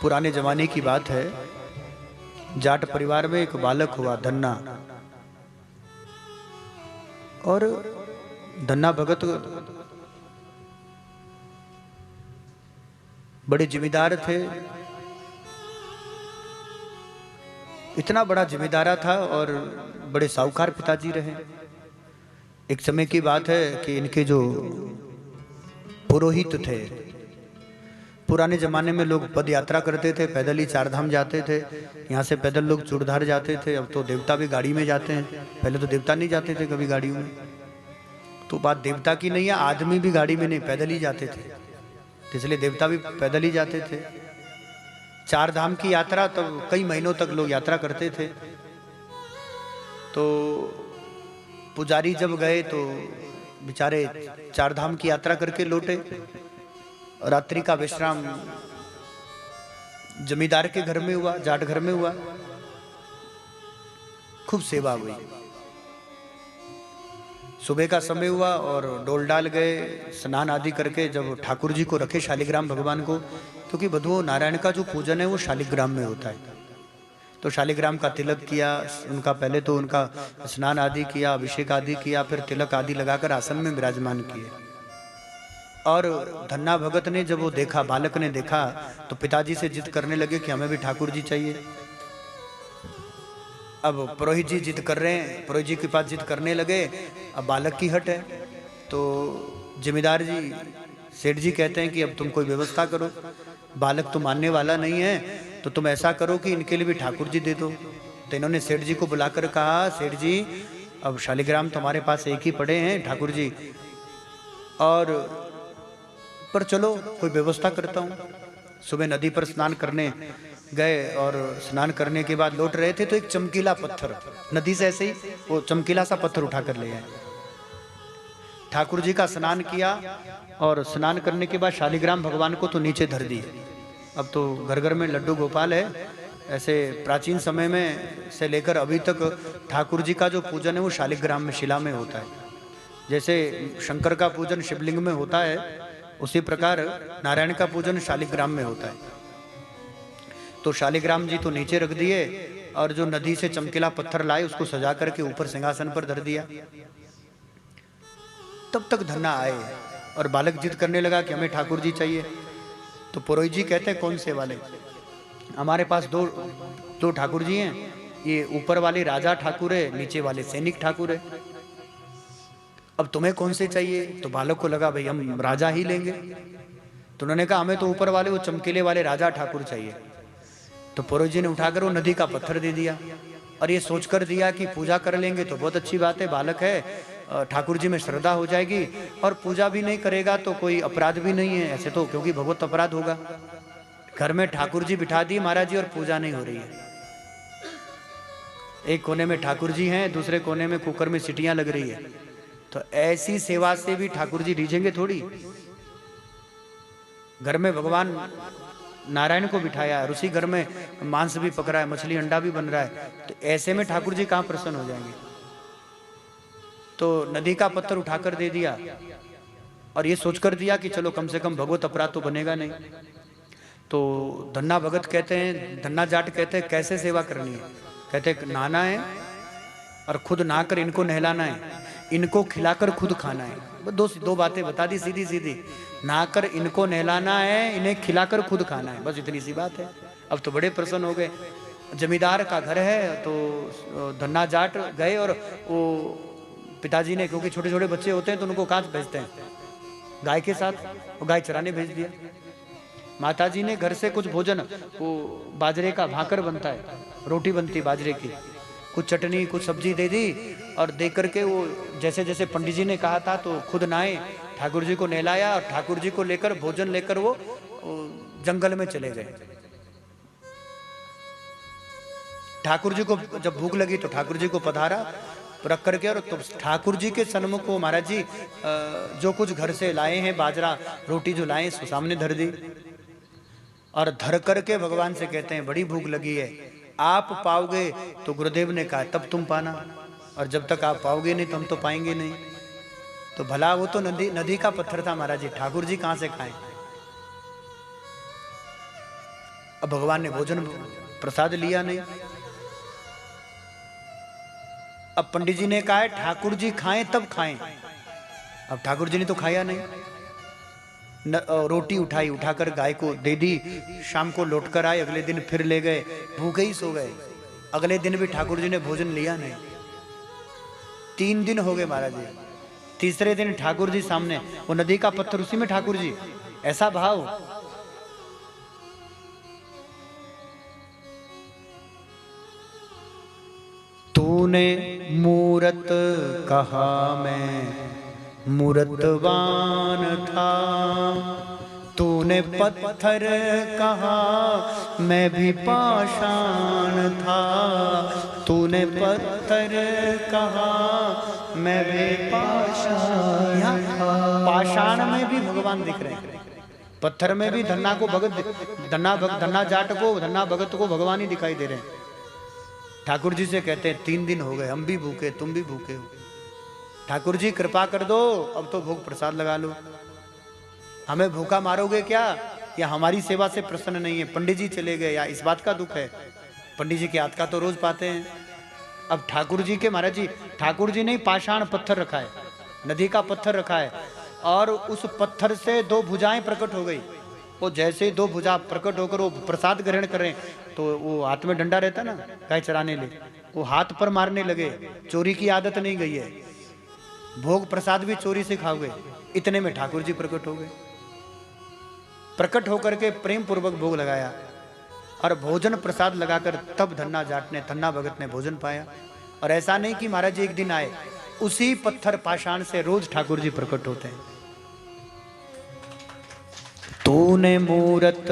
पुराने जमाने की बात है। जाट परिवार में एक बालक हुआ धन्ना, और धन्ना भगत बड़े जिम्मेदार थे। इतना बड़ा जिम्मेदार था और बड़े साहूकार पिताजी रहे। एक समय की बात है कि इनके जो पुरोहित थे, पुराने जमाने में लोग पद यात्रा करते थे, पैदल ही चार धाम जाते थे। यहाँ से पैदल लोग चूड़धार जाते थे, अब तो देवता भी गाड़ी में जाते हैं। पहले तो देवता नहीं जाते थे कभी गाड़ियों में। तो बात देवता की नहीं है, आदमी भी गाड़ी में नहीं, पैदल ही जाते थे, इसलिए देवता भी पैदल ही जाते थे। चार धाम की यात्रा तो कई महीनों तक लोग यात्रा करते थे। तो पुजारी जब गए तो बेचारे चार धाम की यात्रा करके लौटे। रात्रि का विश्राम जमींदार के घर में हुआ, जाट घर में हुआ। खूब सेवा हुई। सुबह का समय हुआ और डोल डाल गए, स्नान आदि करके जब ठाकुर जी को रखे, शालिग्राम भगवान को, क्योंकि बधुओं नारायण का जो पूजन है वो शालिग्राम में होता है। तो शालिग्राम का तिलक किया, उनका पहले तो उनका स्नान आदि किया, अभिषेक आदि किया, फिर तिलक आदि लगाकर आसन में विराजमान किए। और धन्ना भगत ने जब वो देखा, बालक ने देखा, तो पिताजी से जिद करने लगे कि हमें भी ठाकुर जी चाहिए। अब पुरोहित जी जिद कर रहे हैं, पुरोहित जी के पास जिद करने लगे। अब बालक की हट है, तो जिम्मेदार जी सेठ जी कहते हैं कि अब तुम कोई व्यवस्था करो, बालक तो मानने वाला नहीं है, तो तुम ऐसा करो कि इनके लिए भी ठाकुर जी दे दो। तो इन्होंने सेठ जी को बुलाकर कहा, सेठ जी अब शालिग्राम तुम्हारे पास एक ही पड़े हैं ठाकुर जी, और पर चलो कोई व्यवस्था करता हूँ। सुबह नदी पर स्नान करने गए और स्नान करने के बाद लौट रहे थे तो एक चमकीला पत्थर नदी से ऐसे ही वो चमकीला सा पत्थर उठा कर ले आए। ठाकुर जी का स्नान किया और स्नान करने के बाद शालिग्राम भगवान को तो नीचे धर दिए। अब तो घर घर में लड्डू गोपाल है। ऐसे प्राचीन समय में से लेकर अभी तक ठाकुर जी का जो पूजन है वो शालिग्राम में, शिला में होता है। जैसे शंकर का पूजन शिवलिंग में होता है, उसी प्रकार नारायण का पूजन शालिग्राम में होता है। तो शालिग्राम जी तो नीचे रख दिए और जो नदी से चमकीला पत्थर लाए उसको सजा करके ऊपर सिंहासन पर धर दिया। तब तक धन्ना आए और बालक जिद करने लगा कि हमें ठाकुर जी चाहिए। तो पुरोहित जी कहते हैं कौन से वाले? हमारे पास दो ठाकुर जी हैं, ये ऊपर वाले राजा ठाकुर है, नीचे वाले सैनिक ठाकुर है। अब तुम्हें कौन से चाहिए? तो बालक को लगा भाई हम राजा ही लेंगे। तो उन्होंने कहा हमें तो ऊपर वाले वो चमकीले वाले राजा ठाकुर चाहिए। तो पुरोहित जी ने उठाकर वो नदी का पत्थर दे दिया और ये सोचकर दिया कि पूजा कर लेंगे तो बहुत अच्छी बात है, बालक है, ठाकुर जी में श्रद्धा हो जाएगी, और पूजा भी नहीं करेगा तो कोई अपराध भी नहीं है ऐसे तो, क्योंकि भगवत अपराध होगा। घर में ठाकुर जी बिठा दिए महाराज जी और पूजा नहीं हो रही है। एक कोने में ठाकुर जी हैं, दूसरे कोने में कुकर में सीटियां लग रही है। तो ऐसी सेवा से भी ठाकुर जी रीझेंगे थोड़ी। घर में भगवान नारायण को बिठाया है, उसी घर में मांस भी पक रहा है, मछली अंडा भी बन रहा है, तो ऐसे में ठाकुर जी कहाँ प्रसन्न हो जाएंगे? तो नदी का पत्थर उठाकर दे दिया और ये सोचकर दिया कि चलो कम से कम भगवत अपराध तो बनेगा नहीं। तो धन्ना भगत कहते हैं, धन्ना जाट कहते हैं कैसे सेवा करनी है? कहते हैं नहाना है और खुद नहाकर इनको नहलाना है, इनको खिलाकर खुद खाना है। दो बातें बता दी सीधी सीधी, नहाकर इनको नहलाना है, इन्हें खिलाकर खुद खाना है, बस इतनी सी बात है। अब तो बड़े प्रसन्न हो गए। जमींदार का घर है तो धन्ना जाट गए और वो पिताजी ने, क्योंकि छोटे छोटे बच्चे होते हैं तो उनको कहाँ भेजते हैं? गाय के साथ, वो गाय चराने भेज दिया। माताजी ने घर से कुछ भोजन, वो बाजरे का भाकर बनता है, रोटी बनती है बाजरे की, कुछ चटनी कुछ सब्जी दे दी और दे करके वो जैसे जैसे पंडित जी ने कहा था तो खुद नहाए, ठाकुर जी को नहलाया और ठाकुर जी को लेकर भोजन लेकर वो जंगल में चले गए। ठाकुर जी को जब भूख लगी तो ठाकुर जी को पधारा रख करके, और तो ठाकुर जी के सन्मुख को महाराज जी जो कुछ घर से लाए हैं, बाजरा रोटी जो लाए हैं सामने धर दी और धर करके भगवान से कहते हैं बड़ी भूख लगी है, आप पाओगे तो गुरुदेव ने कहा तब तुम पाना, और जब तक आप पाओगे नहीं तो हम तो पाएंगे नहीं। तो भला वो तो नदी का पत्थर था महाराज जी, ठाकुर जी कहां से खाएं? अब भगवान ने भोजन प्रसाद लिया नहीं। अब पंडित जी ने कहा है ठाकुर जी खाएं तब खाएं। अब ठाकुर जी ने तो खाया नहीं। रोटी उठाई, उठाकर गाय को दे दी। शाम को लौट कर आए, अगले दिन फिर ले गए, भूखे ही सो गए। अगले दिन भी ठाकुर जी ने भोजन लिया नहीं। 3 दिन हो गए महाराज जी। तीसरे दिन ठाकुर जी सामने, वो नदी का पत्थर, उसी में ठाकुर जी, ऐसा भाव। तूने मूरत कहा मैं मूरतवान था, तूने पत्थर कहा मैं भी पाषाण था, तूने पत्थर कहा मैं भी पाषाण था। पाषाण में भी भगवान दिख रहे हैं, पत्थर में भी धन्ना को भगत, धन्ना जाट को, धन्ना भगत को भगवान ही दिखाई दे रहे हैं। ठाकुर जी से कहते हैं 3 दिन हो गए, हम भी भूखे, तुम भी भूखे हो, ठाकुर जी कृपा कर दो, अब तो भोग प्रसाद लगा लो। हमें भूखा मारोगे क्या, या हमारी सेवा से प्रसन्न नहीं है? पंडित जी चले गए, या इस बात का दुख है? पंडित जी के हाथ का तो रोज पाते हैं। अब ठाकुर जी के, महाराज जी, ठाकुर जी ने पाषाण पत्थर रखा है, नदी का पत्थर रखा है, और उस पत्थर से 2 भुजाएं प्रकट हो गई। वो जैसे 2 भुजा प्रकट होकर वो प्रसाद ग्रहण करें, तो वो हाथ में डंडा रहता ना गाय चराने लिए, वो हाथ पर मारने लगे। चोरी की आदत नहीं गई है, भोग प्रसाद भी चोरी से खाओगे। इतने में ठाकुर जी प्रकट हो गए। प्रकट होकर के प्रेम पूर्वक भोग लगाया, और भोजन प्रसाद लगाकर तब धन्ना जाट ने, धन्ना भगत ने भोजन पाया। और ऐसा नहीं कि महाराज जी एक दिन आए, उसी पत्थर पाषाण से रोज ठाकुर जी प्रकट होते हैं। तूने मूरत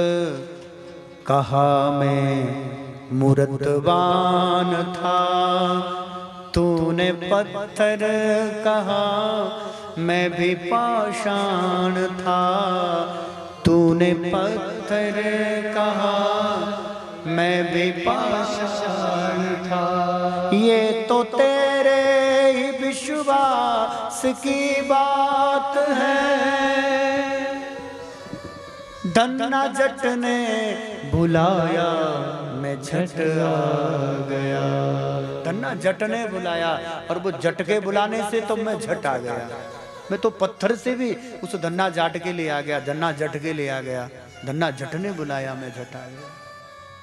कहा मैं मूरतवान था, तूने पत्थर कहा मैं भी पाषाण था, तूने पत्थर कहा मैं भी पाषाण था। ये तो तेरे ही विश्वास की बात है, धन्ना जट ने बुलाया मैं झट आ गया। धन्ना जट ने बुलाया, और वो जट के बुलाने से तो मैं झट आ गया। मैं तो पत्थर से भी उस धन्ना जाट के लिए आ गया, धन्ना जट के लिए आ गया। धन्ना जट ने बुलाया मैं झट आ गया।